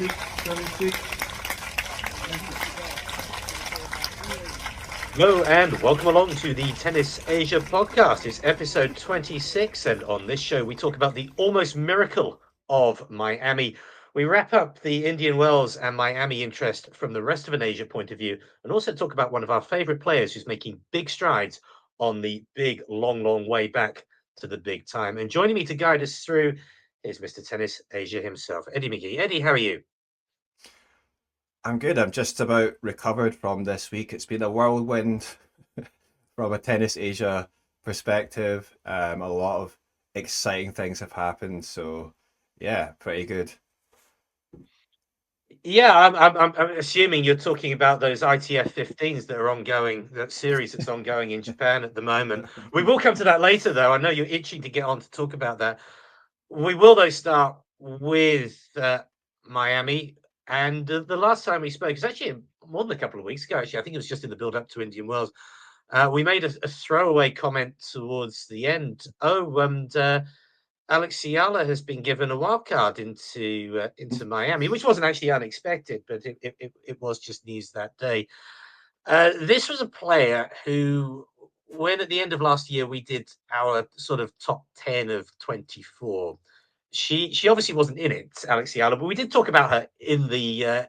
76, 76. Hello and welcome along to the Tennis Asia podcast. It's episode 26, and on this show we talk about the almost miracle of Miami. We wrap up the Indian Wells and Miami interest from the rest of an Asia point of view, and also talk about one of our favorite players who's making big strides on the big, long way back to the big time. And joining me to guide us through is Mr. Tennis Asia himself, Eddie McGee. Eddie, how are you? I'm good. I'm just about recovered from this week. It's been a whirlwind from a Tennis Asia perspective. A lot of exciting things have happened. So, yeah, pretty good. Yeah, I'm assuming you're talking about those ITF 15s that are ongoing, that series that's ongoing in Japan at the moment. We will come to that later, though. I know you're itching to get on to talk about that. We will, though, start with Miami. And the last time we spoke, it's actually more than a couple of weeks ago, actually. I think it was just in the build up to Indian Wells. We made a throwaway comment towards the end. Oh, and Alex Eala has been given a wild card into Miami, which wasn't actually unexpected, but it was just news that day. This was a player who, when at the end of last year we did our sort of top 10 of 24, she obviously wasn't in it, Alex Eala, but we did talk about her in the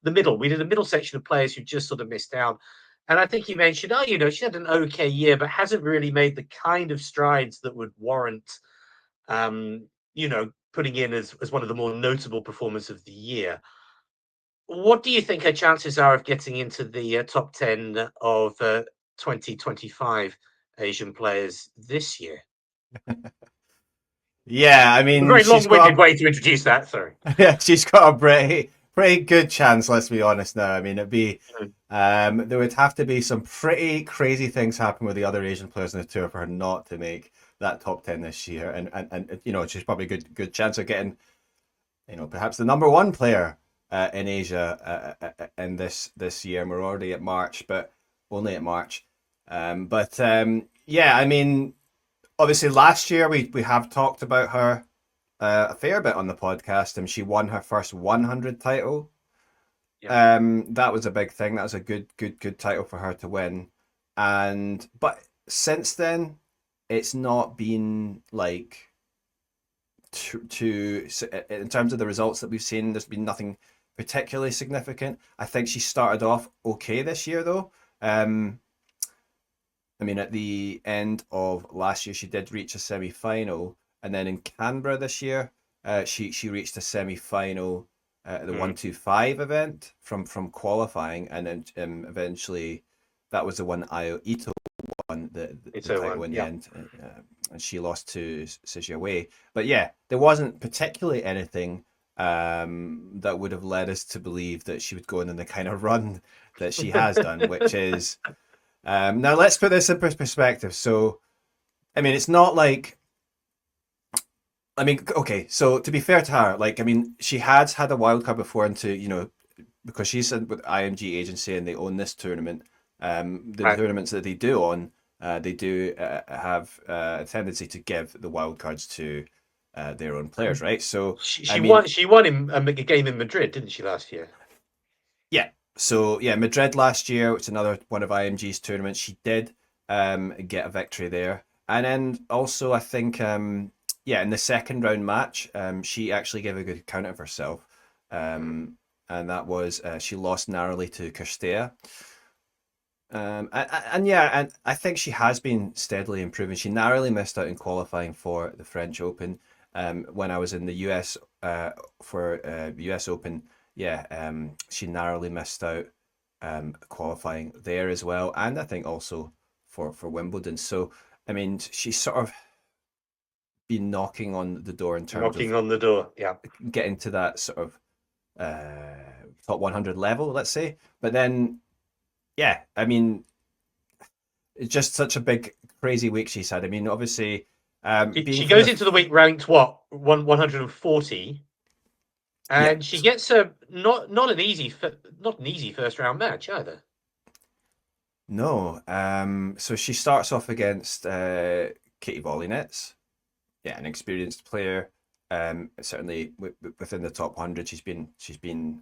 middle. We did a middle section of players who just sort of missed out. And I think you mentioned, oh, she had an okay year, but hasn't really made the kind of strides that would warrant, putting in as one of the more notable performers of the year. What do you think her chances are of getting into the top 10 of 2025 Asian players this year? Yeah, I A mean, very long-winded way to introduce that. Sorry. yeah, she's got a pretty good chance. Let's be honest now. I mean, there would have to be some pretty crazy things happen with the other Asian players on the tour for her not to make that top 10 this year. And she's probably a good chance of getting, perhaps the number one player in Asia in this year. And we're already at March, but only at March. Yeah, I mean, obviously last year we have talked about her a fair bit on the podcast, and she won her first 100 title. Yeah. That was a big thing. That was a good title for her to win. But since then, it's not been like in terms of the results that we've seen. There's been nothing particularly significant. I think she started off okay this year, though. I mean, at the end of last year, she did reach a semi-final, and then in Canberra this year, she reached a semi-final at the 125 event from qualifying, and then eventually that was the one Ito won the title in the end, and she lost to Sijia Wei. But yeah, there wasn't particularly anything that would have led us to believe that she would go in the kind of run that she has done, which is. Now let's put this in perspective. So, I mean, it's not like, okay. So to be fair to her, she has had a wild card before into, because she's with IMG agency and they own this tournament. The tournaments that they do own, they do have a tendency to give the wild cards to their own players, right? So she won in a game in Madrid, didn't she, last year? Yeah. So yeah, Madrid last year, which is another one of IMG's tournaments, she did get a victory there. And then also I think in the second round match, she actually gave a good account of herself. And that was she lost narrowly to Kirstea. And I think she has been steadily improving. She narrowly missed out in qualifying for the French Open. When I was in the US for US Open, she narrowly missed out qualifying there as well, and I think also for Wimbledon. So I mean, she's sort of been knocking on the door in terms of getting to that sort of top 100 level, let's say. But then, yeah, I mean, it's just such a big, crazy week she's had. I mean, obviously, she goes into the week ranked 140. And she gets not an easy first round match either. No. So she starts off against Katie Volynets. Yeah, an experienced player. Certainly within the top 100, she's been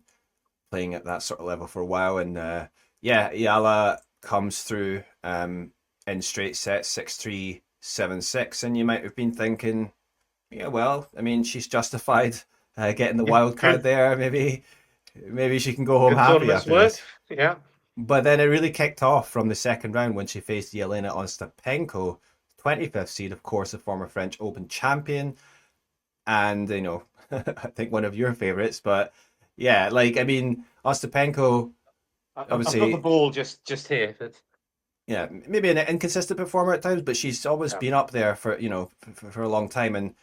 playing at that sort of level for a while. And yeah, Eala comes through in straight sets 6-3, 7-6, and you might have been thinking, yeah, well, I mean, she's justified getting the Yeah, wild card good, there. Maybe she can go home good happy tournament's after work. this. Yeah. But then it really kicked off from the second round when she faced Yelena Ostapenko, 25th seed, of course, the former French Open champion, and I think one of your favorites. But yeah, like I mean, Ostapenko, I've got the obviously, ball just here. But yeah, maybe an inconsistent performer at times, but she's always yeah. been up there for for a long time. And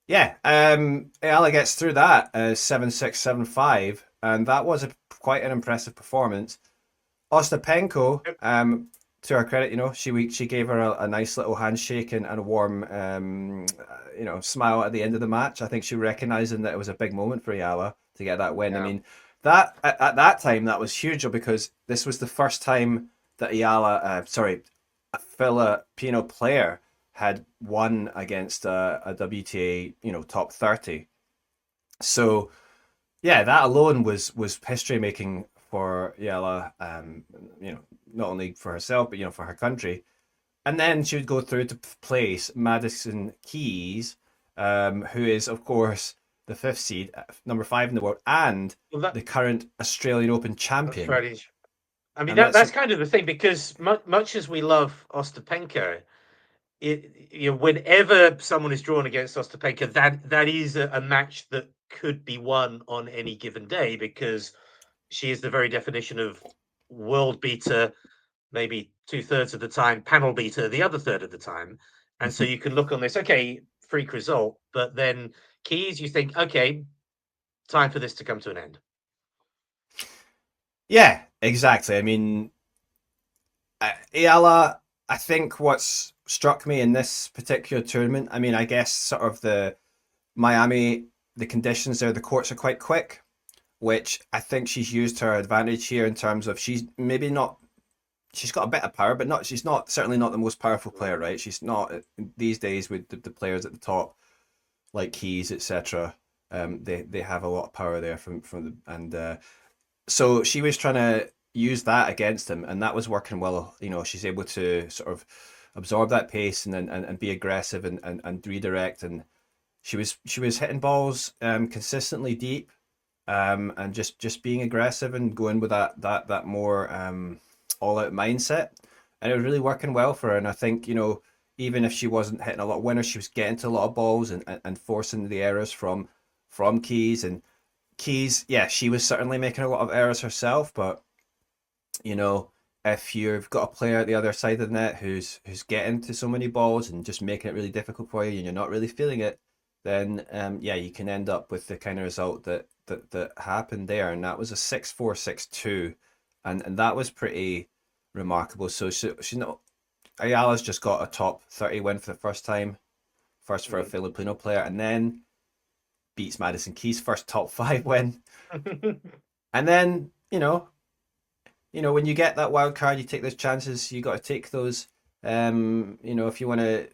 yeah, Eala gets through that 7-6, 7-5, and that was quite an impressive performance. Ostapenko, to her credit, she gave her a nice little handshake and a warm, smile at the end of the match. I think she recognizing that it was a big moment for Eala to get that win. I Yeah. mean, that at that time that was huge because this was the first time that a Filipino player had won against a WTA, top 30. So yeah, that alone was history making for Yella. Not only for herself but for her country. And then she would go through to place Madison Keys, who is of course the fifth seed, number 5 in the world, and Well, the current Australian Open that's champion. right. I mean, And that's that's kind of the thing because much as we love Ostapenko, whenever someone is drawn against Ostapenko, that is a match that could be won on any given day because she is the very definition of world beater, maybe 2/3 of the time, panel beater the other third of the time. And so you can look on this, okay, freak result, but then Keys, you think, okay, time for this to come to an end. yeah, exactly. I mean, Eala, I think what's struck me in this particular tournament, I mean, I guess sort of the Miami, the conditions there, the courts are quite quick, which I think she's used to her advantage here in terms of she's maybe not, she's got a bit of power, but she's not, certainly not the most powerful player, right? She's not these days with the players at the top, like Keys, etc. They have a lot of power there from and so she was trying to use that against him, and that was working well. She's able to sort of absorb that pace and be aggressive and redirect, and she was hitting balls consistently deep, and just being aggressive and going with that more all out mindset, and it was really working well for her. And I think even if she wasn't hitting a lot of winners, she was getting to a lot of balls and forcing the errors from Keys. And Keys, yeah, she was certainly making a lot of errors herself, but you know, if you've got a player at the other side of the net who's getting to so many balls and just making it really difficult for you, and you're not really feeling it, then yeah, you can end up with the kind of result that happened there, and that was a 6-4, 6-2, and that was pretty remarkable. So she's not Ayala's just got a top 30 win for the first time, first for a Filipino player, and then beats Madison Keys' first top 5 win, and then when you get that wild card, you take those chances. You got to take those. If you want to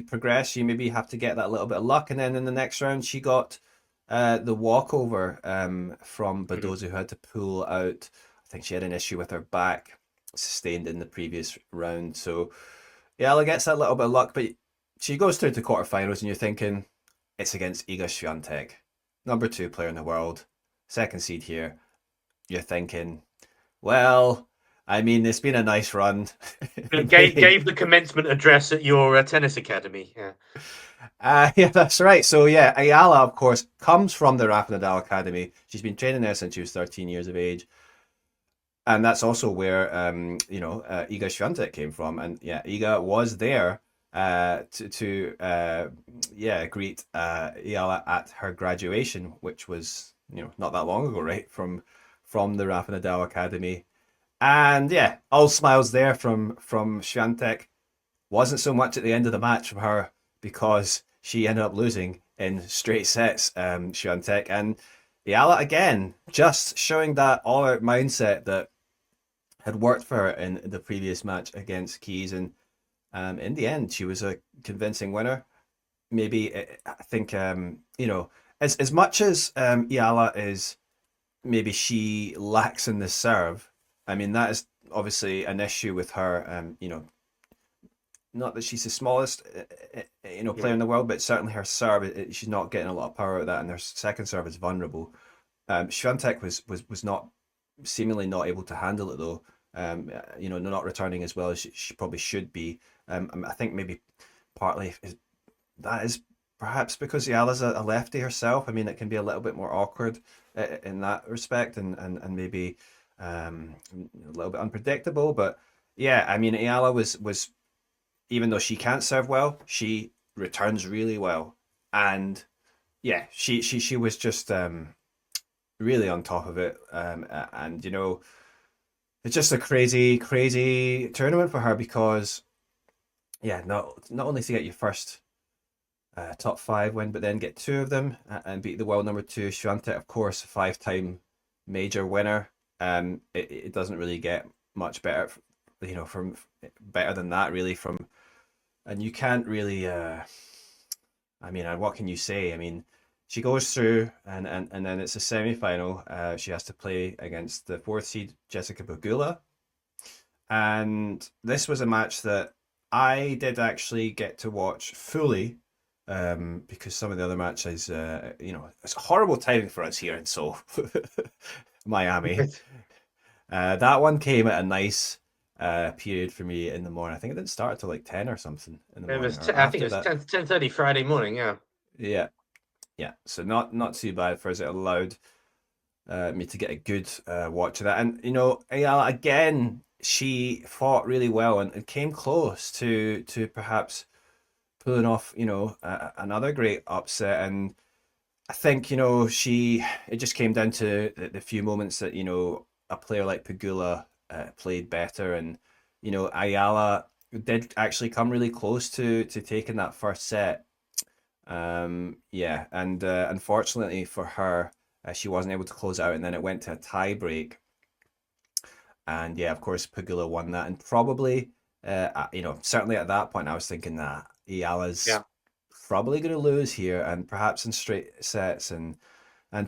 progress, you maybe have to get that little bit of luck. And then in the next round, she got the walkover from Badoza, who had to pull out. I think she had an issue with her back, sustained in the previous round. So yeah, Ella gets that little bit of luck, but she goes through to quarterfinals, and you're thinking it's against Iga Swiatek, number 2 player in the world, second seed here. You're thinking, well, I mean, it's been a nice run. Gave the commencement address at your tennis academy. Yeah. Yeah, that's right. So yeah, Ayala, of course, comes from the Rafa Nadal Academy. She's been training there since she was 13 years of age, and that's also where Iga Swiatek came from. And yeah, Iga was there to greet Ayala at her graduation, which was not that long ago, right? From the Rafa Nadal Academy. And yeah, all smiles there from Swiatek. Wasn't so much at the end of the match from her because she ended up losing in straight sets, Swiatek. And Eala again, just showing that all-out mindset that had worked for her in the previous match against Keys. And in the end, she was a convincing winner. maybe I think as much as Eala is maybe she lacks in the serve. I mean that is obviously an issue with her. Not that she's the smallest player Yeah. in the world, but certainly her serve she's not getting a lot of power out of that, and her second serve is vulnerable. Swiatek was not seemingly not able to handle it though. Not returning as well as she probably should be. I think maybe partly that is perhaps because Yala's a lefty herself. I mean, it can be a little bit more awkward in that respect, and maybe a little bit unpredictable. But yeah, I mean, Eala was even though she can't serve well, she returns really well, and yeah, she was just really on top of it. And it's just a crazy, crazy tournament for her because yeah, not only to get your first top five win, but then get two of them and beat the world number two Swiatek, of course, five-time major winner. It doesn't really get much better, from better than that, really. And you can't really. I mean, what can you say? I mean, she goes through, and then it's a semi-final. She has to play against the fourth seed Jessica Pegula, and this was a match that I did actually get to watch fully, because some of the other matches, it's horrible timing for us here in Seoul, Miami. That one came at a nice period for me in the morning. I think it didn't start until like 10 or something in the It morning, was. or I think it after was that. 10:30 Friday morning. Yeah. Yeah, yeah. So not too bad for us. It allowed me to get a good watch of that. And Ayala again, she fought really well and came close to perhaps pulling off another great upset. And I think it just came down to the few moments that a player like Pegula played better, and Ayala did actually come really close to taking that first set. Yeah, and unfortunately for her, she wasn't able to close out, and then it went to a tie break. And yeah, of course, Pagula won that, and probably, certainly at that point, I was thinking that Iala's Yeah. probably going to lose here, and perhaps in straight sets. And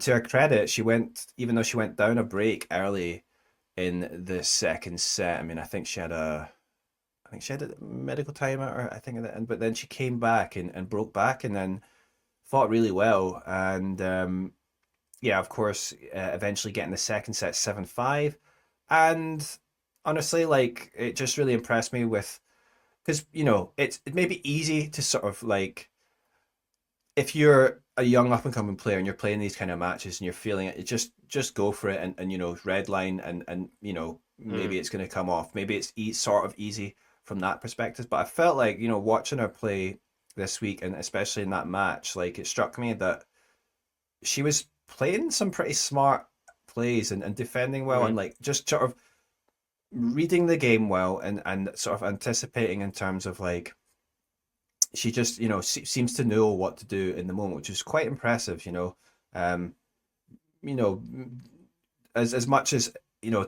to her credit, even though she went down a break early in the second set. I mean, I think she had a medical timeout, or I think at the end, but then she came back and broke back, and then fought really well. And yeah, of course, eventually getting the second set 7-5. And honestly, like, it just really impressed me with, because it may be easy to sort of like, if you're a young up and coming player and you're playing these kind of matches and you're feeling it, just go for it, and red line, and maybe Mm. it's going to come off, maybe it's sort of easy from that perspective. But I felt like watching her play this week, and especially in that match, like, it struck me that she was playing some pretty smart plays, and defending well, and Mm. like just sort of reading the game well, and sort of anticipating in terms of like, she just seems to know what to do in the moment, which is quite impressive. Um, you know, as much as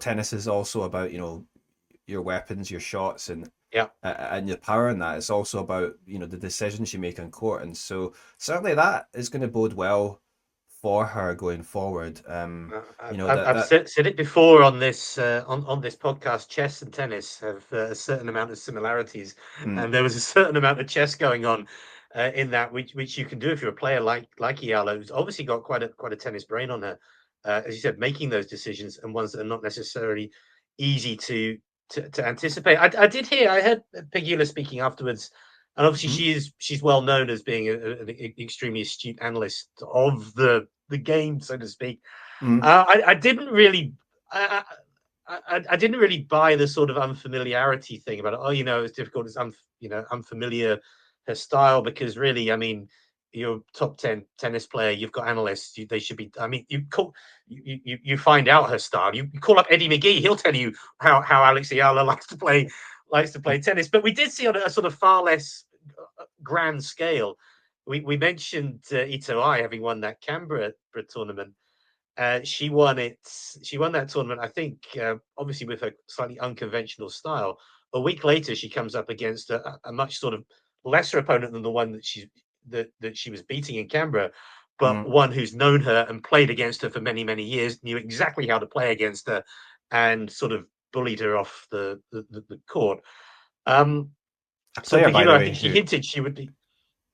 tennis is also about your weapons, your shots, Yeah. and your power in that. It's also about the decisions you make on court, and so certainly that is going to bode well for her going forward. I've said it before on this on this podcast. Chess and tennis have a certain amount of similarities, mm, and there was a certain amount of chess going on in that, which you can do if you're a player like Eala, who's obviously got quite a tennis brain on her. As you said, making those decisions, and ones that are not necessarily easy to anticipate. I heard Pegula speaking afterwards, and obviously mm, she's well known as being an extremely astute analyst of the game, so to speak. mm, I didn't really. I didn't really buy the sort of unfamiliarity thing about it. Oh, it's difficult. It's unfamiliar her style, because really, I mean, you're a top 10 tennis player. You've got analysts. They should be. I mean, you find out her style. You call up Eddie McGee. He'll tell you how Alex Eala likes to play tennis. But we did see on a sort of far less grand scale. We mentioned Ito I having won that Canberra tournament. She won it. She won that tournament, I think, obviously with her slightly unconventional style. A week later, she comes up against a much sort of lesser opponent than the one that she was beating in Canberra, but Mm. one who's known her and played against her for many, many years, knew exactly how to play against her, and sort of bullied her off the court. Um, A so player, by Pegula, the I way, think she who hinted she would be.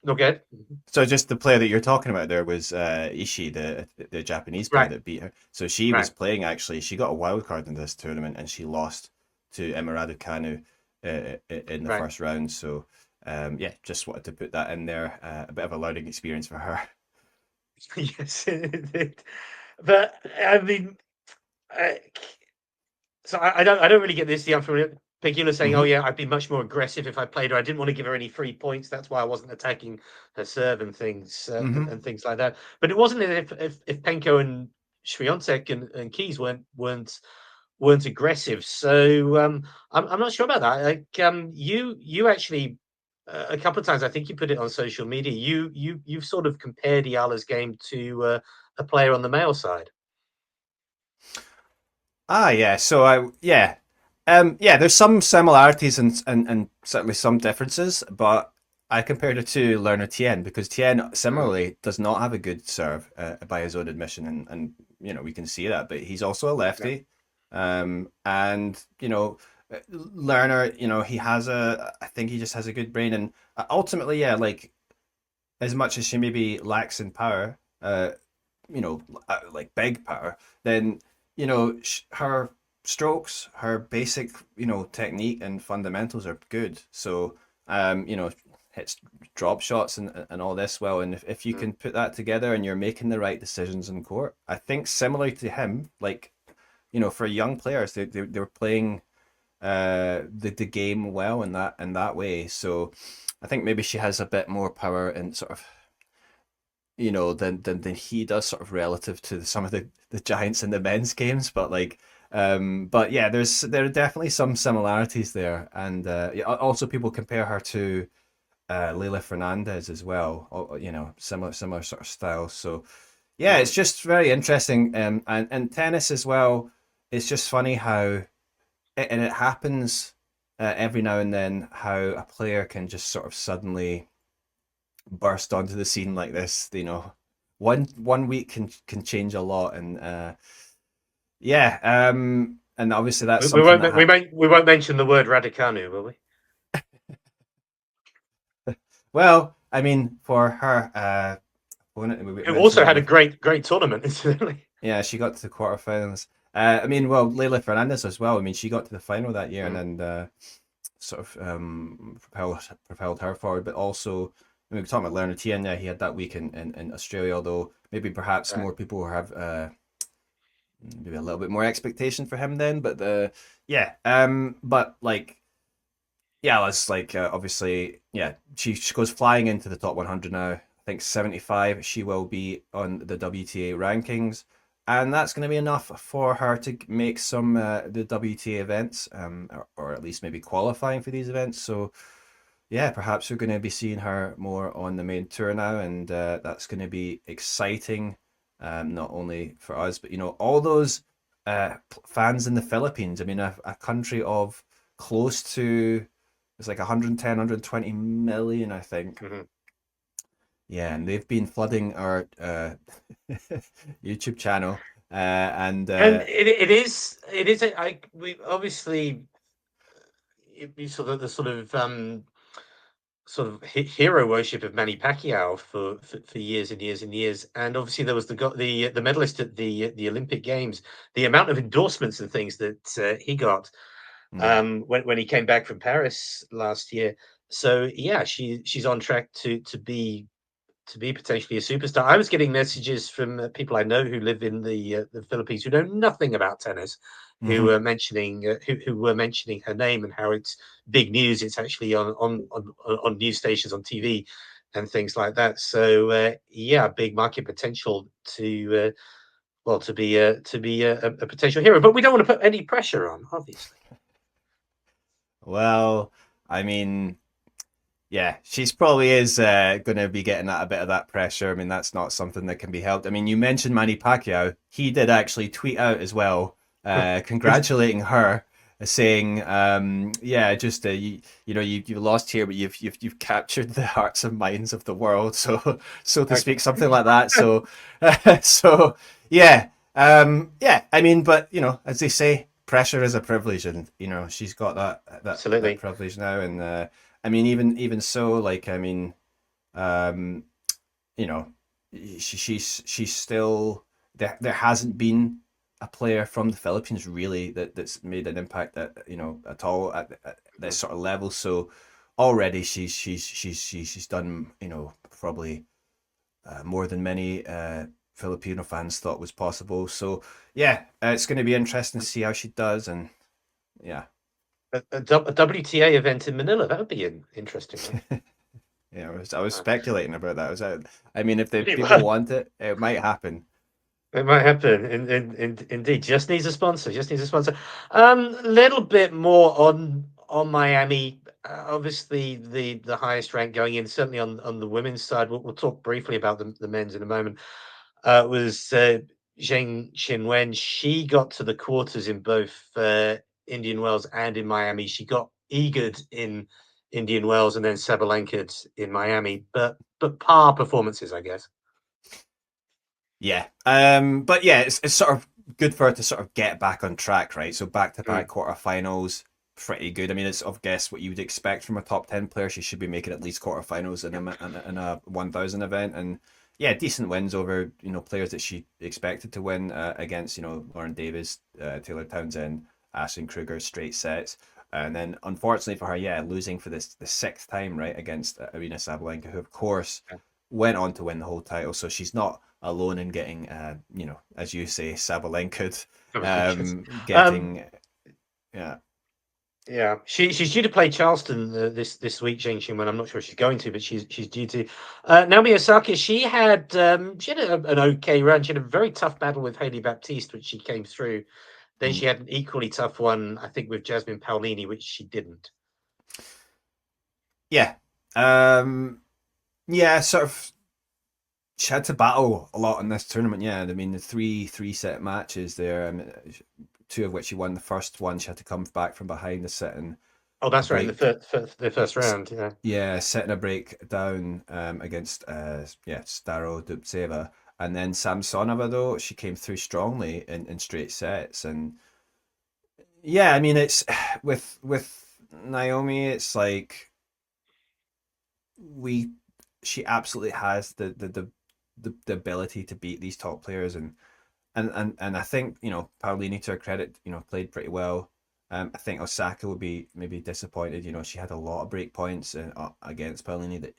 Okay. so just the player that you're talking about there was Ishii, the Japanese player Right, that beat her. So she was right, playing actually. She got a wild card in this tournament, and she lost to Emma Raducanu in the right. first round. So yeah, just wanted to put that in there. A bit of a learning experience for her. Yes, but I mean, uh, so I don't really get this. The from Pegula saying, "Oh Hmm. yeah, I'd be much more aggressive if I played her. I didn't want to give her any free points. That's why I wasn't attacking her serve Hmm. and things like that." But it wasn't if Penko and Swiatek and Keys weren't aggressive. So I'm not sure about that. Like you actually a couple of times I think you put it on social media. You've sort of compared Eala's game to a player on the male side. Ah, yeah. So yeah. There's some similarities and certainly some differences, but I compared it to Lerner Tien because Tien Mm, similarly does not have a good serve by his own admission, and we can see that. But he's also a yeah. lefty, and Lerner, he has I think he just has a good brain, and ultimately, yeah, like as much as she maybe lacks in power, like big power, then her strokes, her basic technique and fundamentals are good. So hits drop shots and all this well. And if you Mm. can put that together and you're making the right decisions in court, I think similar to him, like for young players, they're playing the game well in that way. So I think maybe she has a bit more power and sort of than he does sort of relative to some of the giants in the men's games, but but yeah, there are definitely some similarities there, and yeah, also people compare her to Leila Fernandez as well, similar sort of style. So yeah, it's Mhm. just very interesting, and tennis as well. It's just funny how and it happens every now and then how a player can just sort of suddenly burst onto the scene like this. One week can change a lot, and yeah, and obviously that's something that We won't mention the word Radicanu, will we? well, I mean, for her opponent, we Who mentioned also had a Leila. great tournament, incidentally. Yeah, she got to the quarterfinals. I mean, well, Leila Fernandez as well. I mean, she got to the final that year, and Mm, then sort of propelled her forward. But also, I mean, we're talking about Leonard Tien. Yeah, he had that week in Australia, although maybe perhaps right. more people have maybe a little bit more expectation for him then. But but like yeah, it's like obviously yeah, she goes flying into the top 100 now. I think 75 she will be on the WTA rankings, and that's going to be enough for her to make some the WTA events, or at least maybe qualifying for these events. So yeah, perhaps we're going to be seeing her more on the main tour now, and that's going to be exciting, not only for us, but all those fans in the Philippines. I mean, a country of close to it's like 110, 120 million, I think. Mhm. Yeah, and they've been flooding our YouTube channel, and And it is we obviously you sort of the sort of hero worship of Manny Pacquiao for years and years and years, and obviously there was the medalist at the Olympic Games, the amount of endorsements and things that he got mm, when he came back from Paris last year. So yeah, she's on track to be potentially a superstar. I was getting messages from people I know who live in the Philippines who know nothing about tennis, who hmm were mentioning who were mentioning her name and how it's big news. It's actually on news stations on TV and things like that. So yeah, big market potential to well to be a potential hero. But we don't want to put any pressure on, obviously. Well, I mean, yeah, she's probably is going to be getting a bit of that pressure. I mean, that's not something that can be helped. I mean, you mentioned Manny Pacquiao. He did actually tweet out as well, congratulating her saying, yeah, just you lost here, but you've captured the hearts and minds of the world, so to speak, Okay. something like that. So, so yeah, yeah. I mean, but as they say, pressure is a privilege, and she's got that Absolutely. privilege now. And I mean, even so, like, I mean, um, you know, she's still there hasn't been a player from the Philippines really that's made an impact at all at this sort of level. So already she's done probably more than many Filipino fans thought was possible. So yeah, it's going to be interesting to see how she does, and yeah. A WTA event in Manila. That would be an interesting one. Yeah, I was speculating about that. I mean, if the people It want it, it might happen. might happen. Indeed, just needs a sponsor. Just needs a sponsor. Little bit more on Miami. Obviously, the highest rank going in. Certainly on the women's side. We'll talk briefly about the men's in a moment. Was Zheng Qinwen. She got to the quarters in both Indian Wells and in Miami. She got eagered in Indian Wells and then Sabalenka in Miami. But par performances, I guess. Yeah. But yeah, it's sort of good for her to sort of get back on track, right? So back to back Mm, quarterfinals, pretty good. I mean, it's of guess what you would expect from a top 10 player. She should be making at least quarterfinals in a 1000 event, and yeah, decent wins over players that she expected to win against Lauren Davis, Taylor Townsend, Ashton Kruger, straight sets. And then, unfortunately for her, yeah, losing for the sixth time, right, against Arina Sabalenka, who of course yeah. went on to win the whole title. So she's not alone in getting, as you say, Sabalenka, Um, getting, yeah. yeah, she's due to play Charleston this week, Jing Qinwen. I'm not sure if she's going to, but she's due to. Naomi Osaka, she had an okay run. She had a very tough battle with Hailey Baptiste, which she came through. Then Mm. she had an equally tough one, I think, with Jasmine Paolini, which she didn't. Yeah. Um, yeah, sort of. She had to battle a lot in this tournament. Yeah, I mean the three set matches there, two of which she won. The first one she had to come back from behind the set and Oh, a that's right, in break. the first round. Yeah. Yeah, setting a break down against Staro Dubtseva. And then Samsonova though, she came through strongly in straight sets. And yeah, I mean it's with Naomi, it's like we she absolutely has the ability to beat these top players, and I think Paolini, to her credit, played pretty well. I think Osaka would be maybe disappointed. She had a lot of break points against Paolini that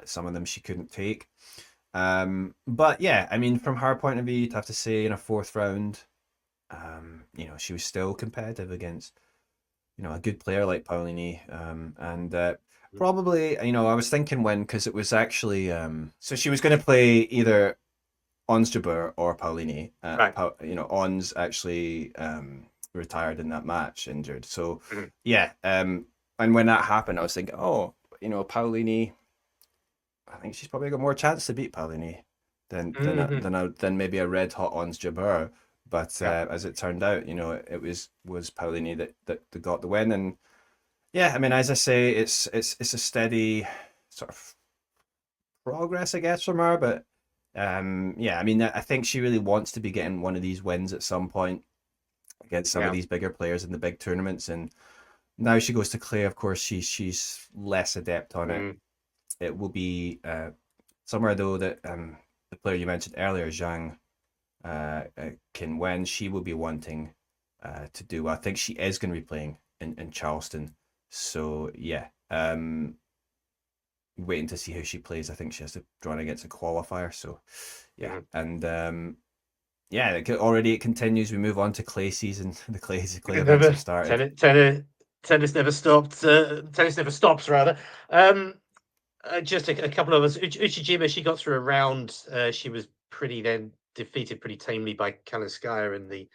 some of them she couldn't take. But yeah, I mean, from her point of view, you'd have to say in a fourth round, she was still competitive against a good player like Paolini, and probably I was thinking when because it was actually so she was going to play either Ons Jabeur or Paolini. Right. Ons actually retired in that match, injured. So Mhm. yeah, and when that happened, I was thinking, oh, Paolini. I think she's probably got more chance to beat Paolini Mhm. than maybe a red hot Ons Jabeur. But Yeah. as it turned out, it was Paolini that got the win, and yeah, I mean, as I say, it's a steady sort of progress, I guess, from her. But yeah, I mean, I think she really wants to be getting one of these wins at some point against some of Yeah. these bigger players in the big tournaments. And now she goes to Clay. Of course, she's less adept on it. Mm. It will be somewhere though that the player you mentioned earlier, Zhang can win. She will be wanting to do well. I think she is going to be playing in Charleston. So yeah, waiting to see how she plays. I think she has to draw against a qualifier. So yeah, Mhm. and yeah, already it continues. We move on to clay season. The clay It events have never started. tennis never stopped. Tennis never stops, rather. Um, just a couple of us. Uchijima, she got through a round. She was then defeated pretty tamely by Kalinskaya in the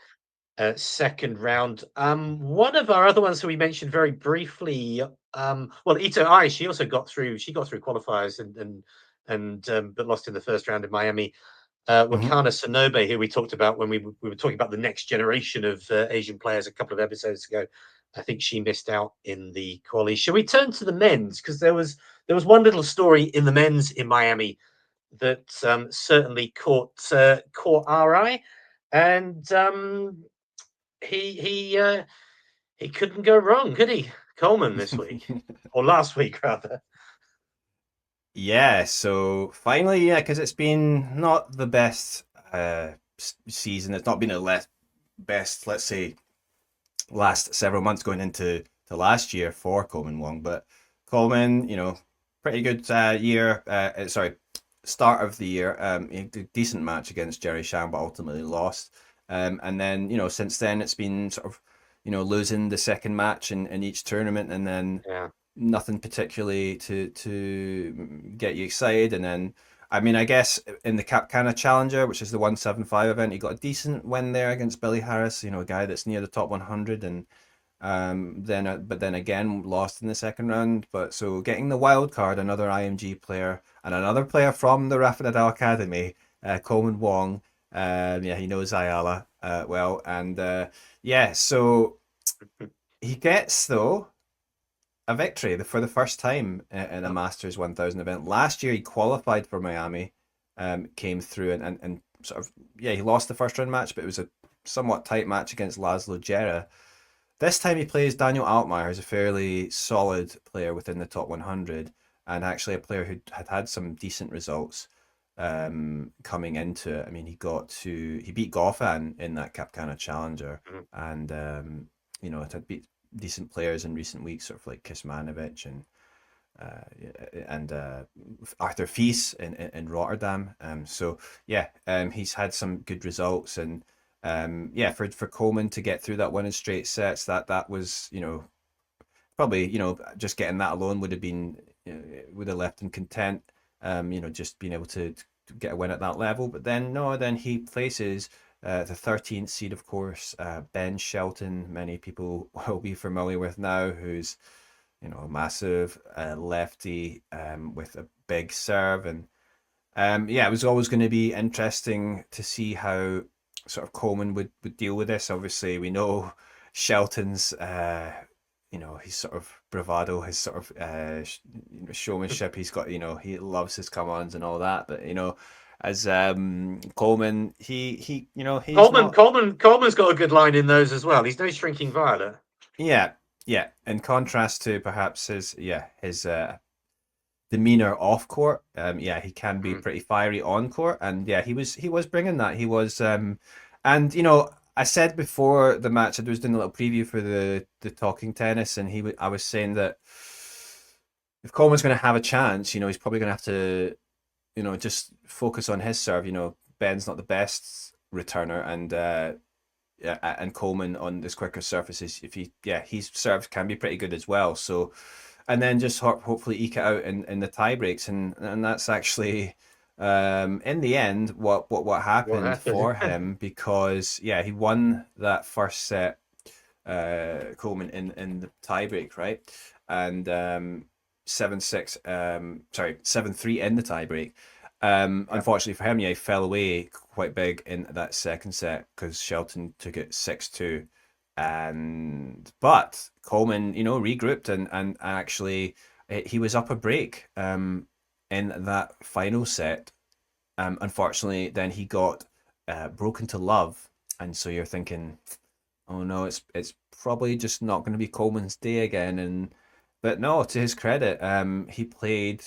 second round. One of our other ones who we mentioned very briefly, well, Ito Ai, she also got through. She got through qualifiers and but lost in the first round in Miami. Mhm. Wakana Sonobe, who we talked about when we were talking about the next generation of Asian players a couple of episodes ago. I think she missed out in the quali. Shall we turn to the men's? Because there was one little story in the men's in Miami that certainly caught our eye, and he couldn't go wrong, could he? Coleman this week or last week rather. Yeah, so finally, yeah, because it's been not the best season. It's not been the best, let's say, last several months going into last year for Coleman Wong. But Coleman, pretty good year. Sorry, start of the year. He had a decent match against Jerry Shang, but ultimately lost. And then, since then it's been sort of, losing the second match in each tournament, and then Yeah, nothing particularly to get you excited. And then, I mean, I guess in the Cap Cana Challenger, which is the 175 event, he got a decent win there against Billy Harris, a guy that's near the top 100, and but then again lost in the second round. But so getting the wild card, another IMG player and another player from the Rafa Nadal Academy, Coleman Wong. Yeah, he knows Eala well, and yeah, so he gets though a victory for the first time in a Masters 1000 event. Last year he qualified for Miami, came through and sort of, yeah, he lost the first round match, but it was a somewhat tight match against Laszlo Djere. This time he plays Daniel Altmaier, who's a fairly solid player within the top 100, and actually a player who had had some decent results coming into it. I mean, he beat Goffin in that Cap Cana Challenger, mhm. and it had beat decent players in recent weeks, sort of like Kismanovic and Arthur Fies in Rotterdam. So yeah, he's had some good results, and yeah, for Coleman to get through that one in straight sets, that was probably just getting that alone would have been would have left him content. Just being able to get a win at that level. But then no, then he places the 13th seed, of course, Ben Shelton. Many people will be familiar with now, who's a massive lefty with a big serve. And yeah, it was always going to be interesting to see how sort of Coleman would deal with this. Obviously, we know Shelton's, his sort of bravado, his sort of showmanship. He's got, he loves his come-ons and all that. But as Coleman, he's not. Coleman's got a good line in those as well. He's no shrinking violet. Yeah, yeah. In contrast to perhaps his demeanor off court. Yeah, he can be Mm, pretty fiery on court, and yeah, he was bringing that. He was, and I said before the match, I was doing a little preview for the talking tennis, and I was saying that if Coleman's going to have a chance, he's probably going to have to, just focus on his serve. Ben's not the best returner, and yeah, and Coleman on this quicker surfaces, if his serves can be pretty good as well. So, and then just hopefully eke it out in the tie breaks, and that's actually in the end what what happened happened? for him, because yeah, he won that first set, Coleman in the tie break, right, and 7-6, sorry, 7-3 in the tie break. Yeah. Unfortunately for him, yeah, he fell away quite big in that second set because Shelton took it 6-2. And but Coleman, regrouped and actually he was up a break in that final set. Unfortunately, then he got broken to love, and so you're thinking, oh no, it's probably just not going to be Coleman's day again. And but no, to his credit, he played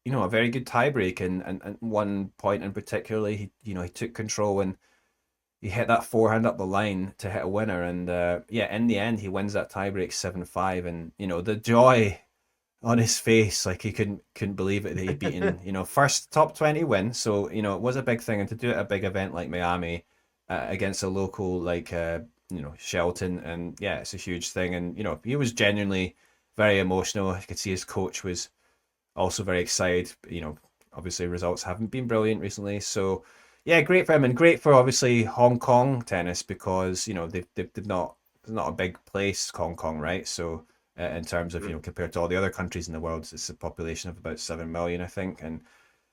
a very good tiebreak, and one point in particularly, he took control and he hit that forehand up the line to hit a winner, and yeah, in the end he wins that tiebreak 7-5, and the joy on his face, like he couldn't believe it that he'd beaten first top 20 win, so it was a big thing, and to do it at a big event like Miami against a local like Shelton, and yeah, it's a huge thing, and he was genuinely very emotional. You could see his coach was also very excited. Obviously results haven't been brilliant recently. So yeah, great for him, and great for obviously Hong Kong tennis, because they've not, it's not a big place, Hong Kong, right? So in terms of Mm. compared to all the other countries in the world, it's a population of about 7 million, I think, and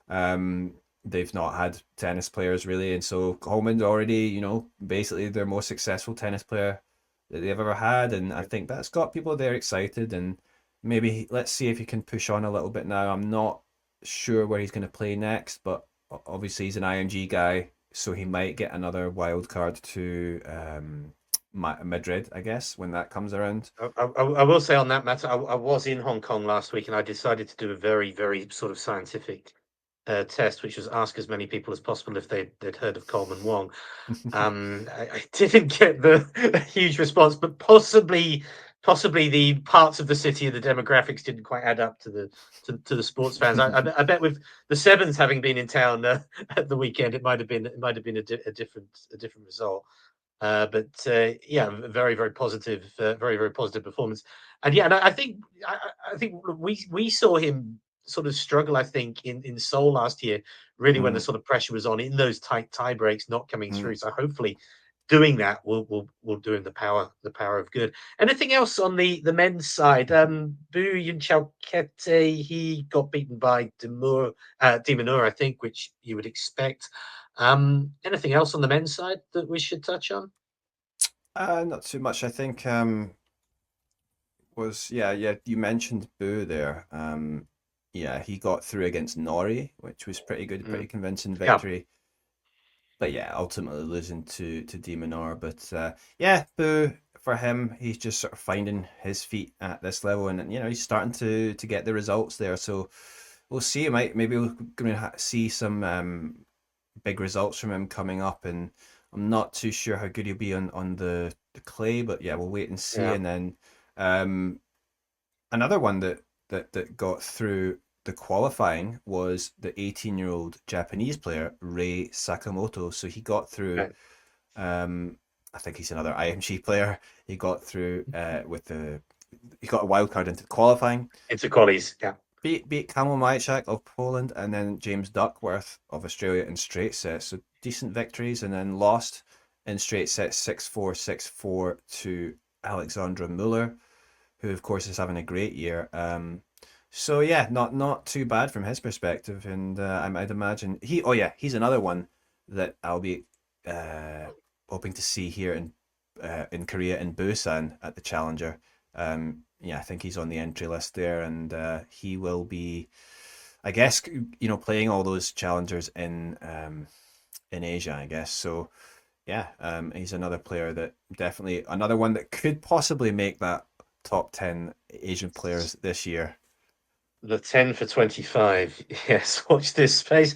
um they've not had tennis players really, and so Coleman's already, basically their most successful tennis player that they've ever had, and I think that's got people there excited, and maybe let's see if he can push on a little bit now. I'm not sure where he's going to play next, but obviously he's an IMG guy, so he might get another wild card to Madrid, I guess, when that comes around. I will say on that matter, I was in Hong Kong last week and I decided to do a very, very sort of scientific test, which was ask as many people as possible if they'd heard of Coleman Wong. I didn't get the huge response, but possibly the parts of the city and the demographics didn't quite add up to the sports fans. I bet with the Sevens having been in town at the weekend, it might have been a different result. But yeah, very very positive, very very positive performance. And yeah, and I think we saw him sort of struggle. I think in Seoul last year, really when the Mm, sort of pressure was on in those tight tie breaks, not coming mm. through. So hopefully, doing that will do him the power of good. Anything else on the men's side? Bu Yunchaokete, he got beaten by Demonur, I think, which you would expect. Anything else on the men's side that we should touch on? Not too much. I think was yeah, you mentioned Boo there. Yeah, he got through against Nori, which was pretty good, pretty Mm. convincing Yeah, victory. But yeah, ultimately losing to Demonor. But yeah, Boo for him, he's just sort of finding his feet at this level, and he's starting to get the results there. So we'll see. Maybe we're going to see some big results from him coming up, and I'm not too sure how good he'll be on the clay, but yeah, we'll wait and see. yeah. And then um, another one that got through the qualifying was the 18-year-old Japanese player Rei Sakamoto. So he got through. Right. Um, I think he's another IMG player. He got through he got a wild card into qualifying. Into qualies. Yeah. Beat Kamil Majchak of Poland, and then James Duckworth of Australia in straight sets. So decent victories, and then lost in straight sets 6-4, 6-4 to Alexandra Muller, who of course is having a great year. So yeah, not too bad from his perspective, and I'd imagine he's another one that I'll be uh, hoping to see here in Korea in Busan at the Challenger. Yeah, I think he's on the entry list there, and he will be, I guess, playing all those challengers in Asia, I guess. So yeah, he's another player that definitely another one that could possibly make that top 10 Asian players this year. The 10 for 25. Yes, watch this space.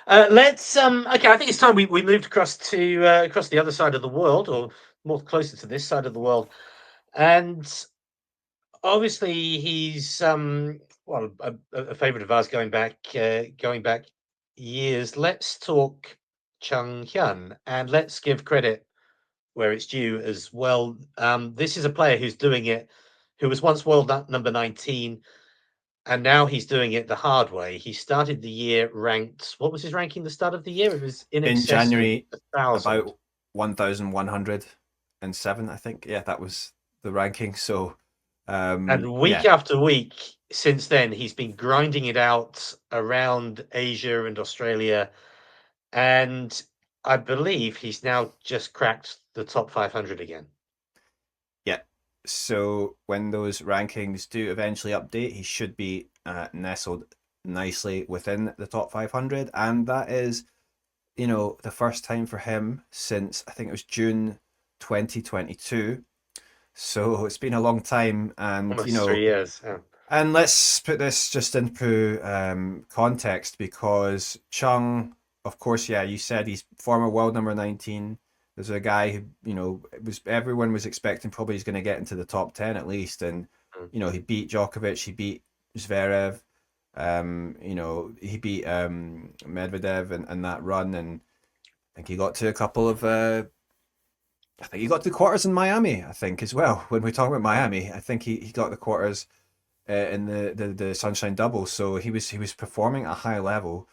Let's okay, I think it's time we moved across the other side of the world, or more closer to this side of the world. And obviously he's well a favorite of ours going back years. Let's talk Chung Hyun, and let's give credit where it's due as well. This is a player who's doing it, who was once world number 19, and now he's doing it the hard way. He started the year ranked. What was his ranking? The start of the year, it was in In excess of January, 1,000. about 1,107, I think. Yeah, that was the ranking. So, And week yeah, after week since then, he's been grinding it out around Asia and Australia. And I believe he's now just cracked the top 500 again. yeah. So when those rankings do eventually update, he should be nestled nicely within the top 500, and that is the first time for him since I think it was June 2022. So it's been a long time, and Almost 3 years. Yeah. and let's put this just into context because Chung, of course, yeah, you said he's former world number 19. There's a guy who it was everyone was expecting probably he's going to get into the top 10 at least, and Mm. he beat Djokovic, he beat Zverev, he beat Medvedev and that run, and I think he got to a couple of I think he got to the quarters in Miami, I think, as well. When we talk about Miami, I think he got the quarters in the Sunshine Double. So he was performing at a high level.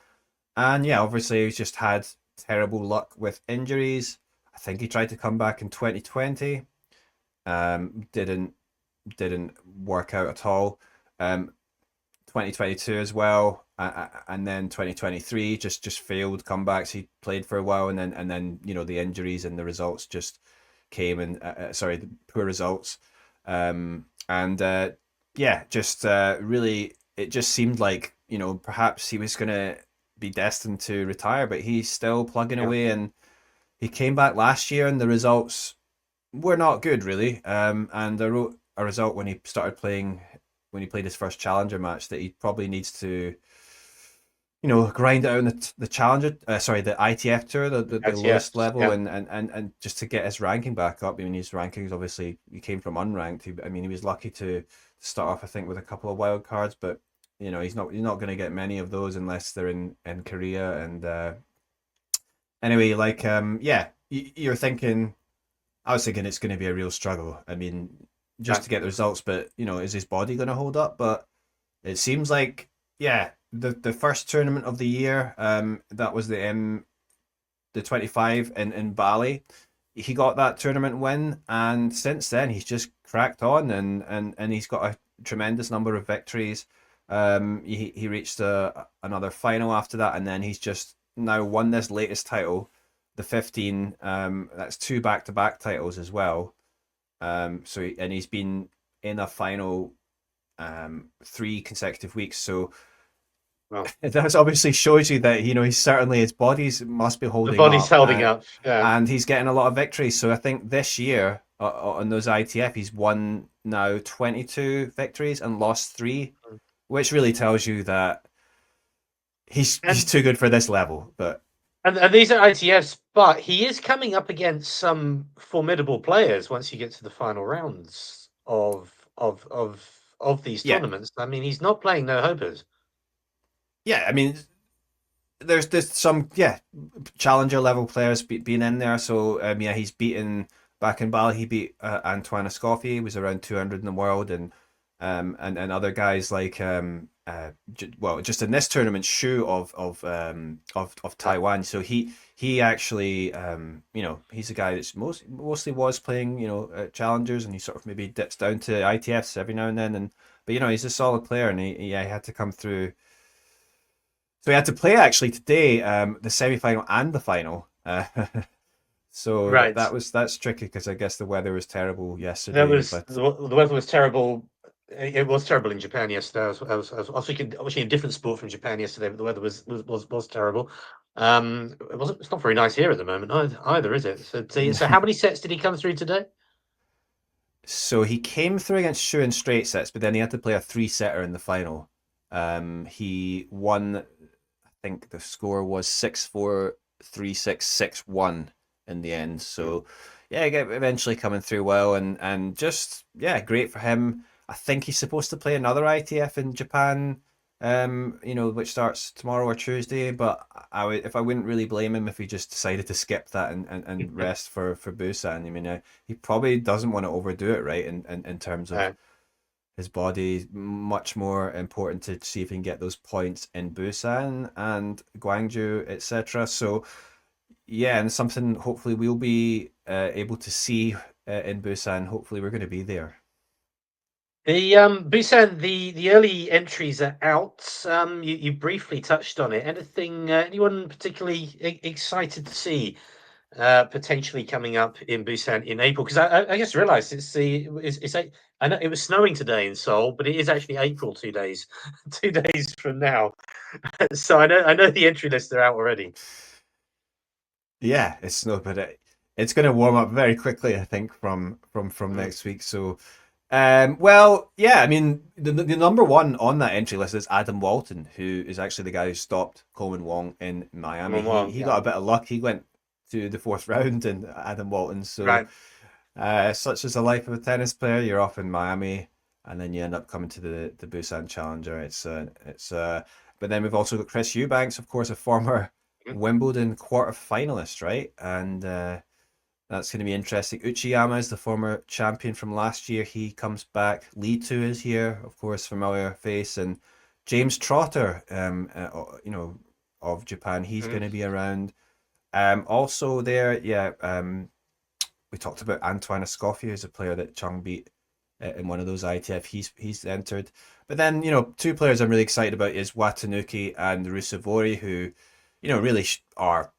And yeah, obviously he's just had terrible luck with injuries. I think he tried to come back in 2020. Didn't work out at all. 2022 as well. and then 2023 just failed comebacks. He played for a while, and then the injuries and the results just came, and sorry, the poor results. And yeah, just really, it just seemed like perhaps he was gonna be destined to retire, but he's still plugging Yeah. away, and he came back last year, and the results were not good really. And I wrote a result when he started playing, when he played his first challenger match, that he probably needs to grind it out in the challenger, sorry, the ITF tour, the lowest ITFs. level, Yeah. and just to get his ranking back up. I mean, his rankings, obviously, he came from unranked. I mean, he was lucky to start off, I think, with a couple of wild cards, but he's not going to get many of those unless they're in Korea. And anyway, like yeah, you're thinking. I was thinking it's going to be a real struggle. I mean, just Right. to get the results, but is his body going to hold up? But it seems like, yeah, the first tournament of the year, that was the 25 in Bali. He got that tournament win, and since then he's just cracked on, and he's got a tremendous number of victories. He reached another final after that, and then he's just now won this latest title, the 15. That's two back-to-back titles as well. And he's been in a final 3 consecutive weeks. So Well, that obviously shows you that he's certainly, his body's must be the holding body's up, holding up. Yeah. and he's getting a lot of victories. So I think this year on those ITF, he's won now 22 victories and lost 3, which really tells you that he's And too good for this level. But and these are ITFs, but he is coming up against some formidable players once you get to the final rounds of these yeah, tournaments. I mean, he's not playing no hopers. yeah. I mean, there's some challenger level players being in there. So yeah, he's beaten back in Bali. He beat Antoine Escoffier. He was around 200 in the world, and other guys like well, just in this tournament, Shu of Right. Taiwan. So he actually he's a guy that's mostly was playing challengers, and he sort of maybe dips down to ITFs every now and then, but he's a solid player, and he had to come through. So he had to play actually today, the semi-final and the final. So Right. that's tricky because I guess the weather was terrible That yesterday. was But the weather was terrible. It was terrible in Japan yesterday. I was watching a different sport from Japan yesterday, but the weather was terrible. It wasn't. It's not very nice here at the moment either, is it? So how many sets did he come through today? so he came through against Shu in straight sets, but then he had to play a three-setter in the final. He won. I think the score was 6-4, 3-6, 6-1 in the end. So yeah, eventually coming through well, and just great for him. I think he's supposed to play another ITF in Japan, which starts tomorrow or Tuesday. But I wouldn't really blame him if he just decided to skip that and rest for Busan. I mean, he probably doesn't want to overdo it, right? In terms of Uh, his body, much more important to see if he can get those points in Busan and Gwangju, etc. So yeah, and something hopefully we'll be able to see in Busan. Hopefully we're going to be there. the Busan, the early entries are out. You briefly touched on it. Anyone particularly excited to see potentially coming up in Busan in April? Because I just realised I know it was snowing today in Seoul, but it is actually April 2 days, 2 days from now. So I know the entry lists are out already. Yeah, it's no, but it's going to warm up very quickly, I think, from Mm. next week. So, well, yeah, I mean, the number one on that entry list is Adam Walton, who is actually the guy who stopped Coleman Wong in Miami. Coleman He Wong, he yeah, got a bit of luck. He went to the fourth round, and Adam Walton. So, right. such is the life of a tennis player. You're off in Miami, and then you end up coming to the Busan Challenger. But then we've also got Chris Eubanks, of course, a former Mhm. Wimbledon quarter finalist, right? And that's going to be interesting. Uchiyama is the former champion from last year. He comes back. Lee Tu is here, of course, familiar face, and James Trotter, of Japan. He's Mhm. going to be around. Also there, yeah. We talked about Antoine Escoffier, who's a player that Chung beat in one of those ITF he's entered. But then, two players I'm really excited about is Watanuki and Rusevori, who, really are,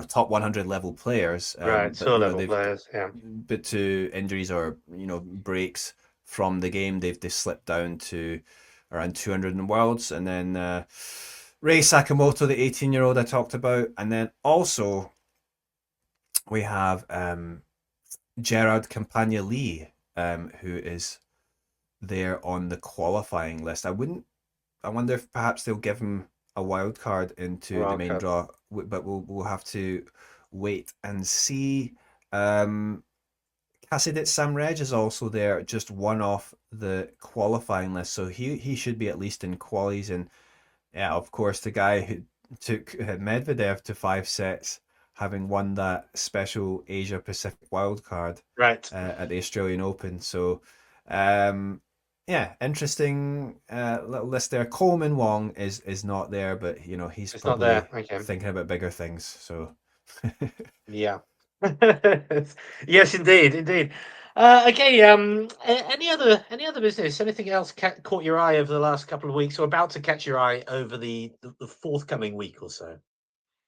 top 100 level players. Right, But, tour level they've, players. Yeah. but to injuries or, breaks from the game, they've slipped down to around 200 in Worlds. And then Rei Sakamoto, the 18-year-old I talked about. And then also we have Gerard Campagna Lee, who is there on the qualifying list. I wonder if perhaps they'll give him a wild card into the main draw, but we'll have to wait and see. Kasidit Samrej is also there, just one off the qualifying list, so he should be at least in qualies. And yeah, of course, the guy who took Medvedev to 5 sets, having won that special Asia Pacific wild card Right. at the Australian Open. So, yeah, interesting little list there. Coleman Wong is not there, but he's It's not probably there. Okay. thinking about bigger things. So, Yeah. Yes, indeed. Okay. Any other business? Anything else caught your eye over the last couple of weeks, or about to catch your eye over the forthcoming week or so?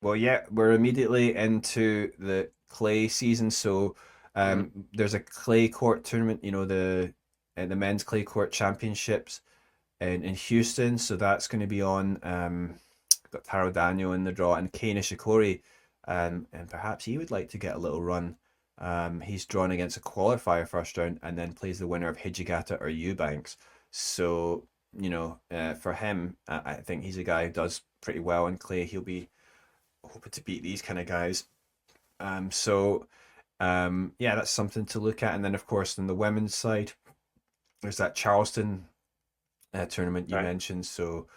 well, yeah, we're immediately into the clay season. So, there's a clay court tournament. The men's clay court championships in Houston. So that's going to be on. Got Taro Daniel in the draw and Kei Nishikori, and perhaps he would like to get a little run. He's drawn against a qualifier first round and then plays the winner of Hijikata or Eubanks. So, for him, I think he's a guy who does pretty well in clay. He'll be hoping to beat these kind of guys. Yeah, that's something to look at. And then, of course, on the women's side, there's that Charleston tournament you mentioned. So,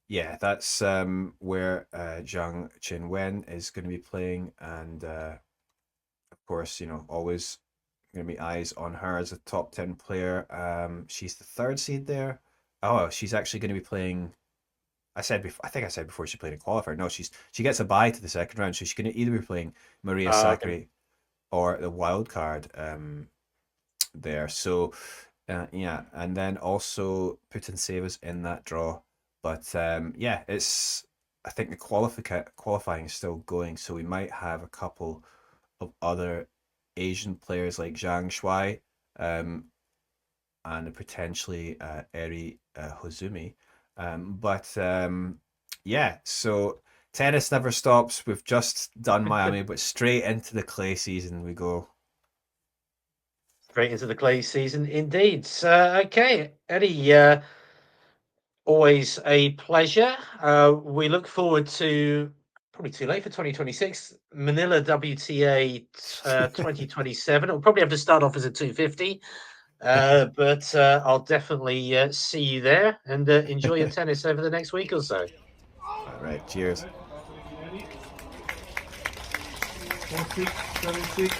yeah, that's where Zhang Qinwen is going to be playing. And, of course, always going to be eyes on her as a top 10 player. She's the 3rd seed there. Oh, she's actually going to be playing. I think I said before she played in qualifier. No, she gets a bye to the second round, so she's going to either be playing Maria Sakkari or the wild card there. So, yeah, and then also Putinseva's in that draw. But yeah, I think the qualifying is still going, so we might have a couple of other Asian players like Zhang Shuai, and potentially Eri Hozumi. Yeah, so tennis never stops. We've just done Miami, but straight into the clay season we go. Straight into the clay season, indeed. Okay, Eddie, always a pleasure. We look forward to, probably too late for 2026, Manila WTA 2027. It'll probably have to start off as a 250, but I'll definitely see you there, and enjoy your tennis over the next week or so. All right, cheers. 76, 76.